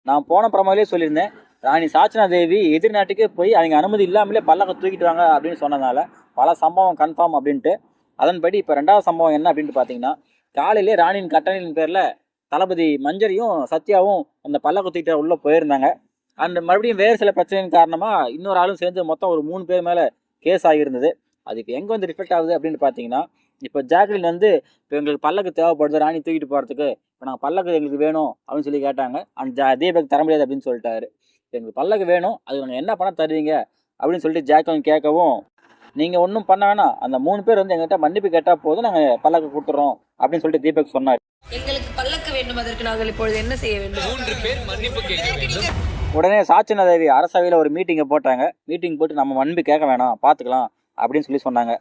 நான் போன பிரமாவிலே சொல்லியிருந்தேன், ராணி சாச்சனா தேவி எதிர்நாட்டுக்கே போய் அவங்க அனுமதி இல்லாமலே பல்லக்க தூக்கிட்டு வாங்க அப்படின்னு சொன்னதுனால பல சம்பவம் கன்ஃபார்ம் அப்படின்ட்டு. அதன்படி இப்போ 2வது சம்பவம் என்ன அப்படின்ட்டு பார்த்தீங்கன்னா, காலையிலே ராணியின் கட்டளையின் பேரில் தளபதி மஞ்சரியும் சத்யாவும் அந்த பல்லக்க தூக்கிட்டு உள்ளே போயிருந்தாங்க. அண்ட் மறுபடியும் வேறு சில பிரச்சனையின் காரணமாக இன்னொரு ஆளும் சேர்ந்து மொத்தம் ஒரு 3 பேர் மேலே கேஸ் ஆகியிருந்தது. அது இப்போ எங்கே வந்து ரிஃப்ளெக்ட் ஆகுது அப்படின்னு பார்த்தீங்கன்னா, இப்போ ஜாக்லின் வந்து இப்போ எங்களுக்கு பல்லக்கு தேவைப்படுது ராணி தூக்கிட்டு போகிறதுக்கு, இப்போ நாங்கள் பல்லக்கு எங்களுக்கு வேணும் அப்படின்னு சொல்லி கேட்டாங்க. அண்ட் தீபக் தர முடியாது அப்படின்னு சொல்லிட்டாரு. எங்களுக்கு பல்லக்கு வேணும், அது நாங்கள் என்ன பண்ண தருவீங்க அப்படின்னு சொல்லிட்டு ஜாக்லின் கேட்கவும், நீங்கள் ஒன்றும் பண்ண வேணாம், அந்த 3 பேர் வந்து எங்கள்கிட்ட மன்னிப்பு கேட்டால் போதும், நாங்கள் பல்லக்கு கொடுத்துறோம் அப்படின்னு சொல்லிட்டு தீபக் சொன்னார். எங்களுக்கு பல்லக்கு வேண்டும், அதற்கு நாங்கள் இப்பொழுது என்ன செய்ய வேண்டும்? 3 பேர் மன்னிப்பு கேட்க வேண்டும். உடனே சாச்சனா தேவி அரசவையில் ஒரு மீட்டிங்கை போட்டாங்க. மீட்டிங் போட்டு நம்ம மன்னிப்பு கேட்க வேணாம், பார்த்துக்கலாம் அப்படின்னு சொல்லி சொன்னாங்க.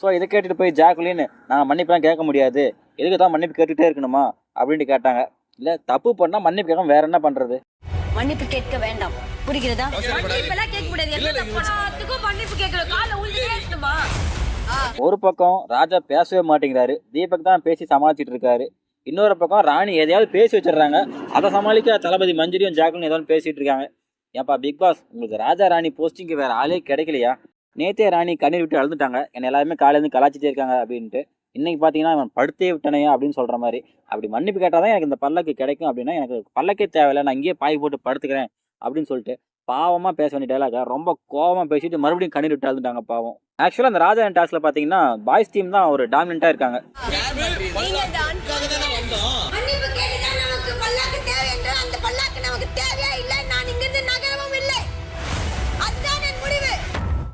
ஸோ இதை கேட்டுட்டு போய் ஜாக்லின், நாங்கள் மன்னிப்புலாம் கேட்க முடியாது, எதுக்கு தான் மன்னிப்பு கேட்டுகிட்டே இருக்கணுமா அப்படின்ட்டு கேட்டாங்க. இல்லை தப்பு பண்ணால் மன்னிப்பு கேட்க வேற என்ன பண்ணுறது? மன்னிப்பு கேட்க வேண்டாம், புரிகிறதா? மன்னிப்பெல்லாம் கேட்க முடியாது, என்ன தப்புக்கும் மன்னிப்பு கேட்கணும், காலை உழுந்துட்டே இருக்கணுமா? ஒரு பக்கம் ராஜா பேசவே மாட்டேங்கிறாரு, தீபக் தான் பேசி சமாளிச்சுட்டு இருக்காரு. இன்னொரு பக்கம் ராணி எதையாவது பேசி வச்சிடுறாங்க, அதை சமாளிக்க தளபதி மஞ்சரியும் ஜாக்லின் ஏதாவது பேசிட்டு இருக்காங்க. ஏன்ப்பா பிக் பாஸ், உங்களுக்கு ராஜா ராணி போஸ்டிங்கு வேற ஆளே கிடைக்கலையா? நேத்தே ராணி கண்ணீர் விட்டு அழுதுட்டாங்க, என்னை எல்லாருமே காலையிலேருந்து கலாச்சிட்டே இருக்காங்க அப்படின்ட்டு. இன்னைக்கு பார்த்தீங்கன்னா அவன் படுத்தே விட்டனையா அப்படின்னு சொல்கிற மாதிரி. அப்படி மன்னிப்பு கேட்டால் தான் எனக்கு இந்த பல்லக்கு கிடைக்கும் அப்படின்னா எனக்கு பல்லக்கே தேவையில்லை, நான் இங்கேயே பாய் போட்டு படுத்துக்கிறேன் அப்படின்னு சொல்லிட்டு பாவமாக பேச வேண்டிய டைலாக ரொம்ப கோவமாக பேசிட்டு மறுபடியும் கண்ணீர் விட்டு அழுதுட்டாங்க பாவம். ஆக்சுவலாக அந்த ராஜா அண்ட் டாஸ்கில் பார்த்தீங்கன்னா பாய்ஸ் டீம் தான் ஒரு டாமினண்ட்டாக இருக்காங்க. மன்னிப்பு கேட்டுதான் நமக்கு பல்லாக்கு தேவை என்று அந்த பல்லாக்கு நமக்கு தேவையா இல்லை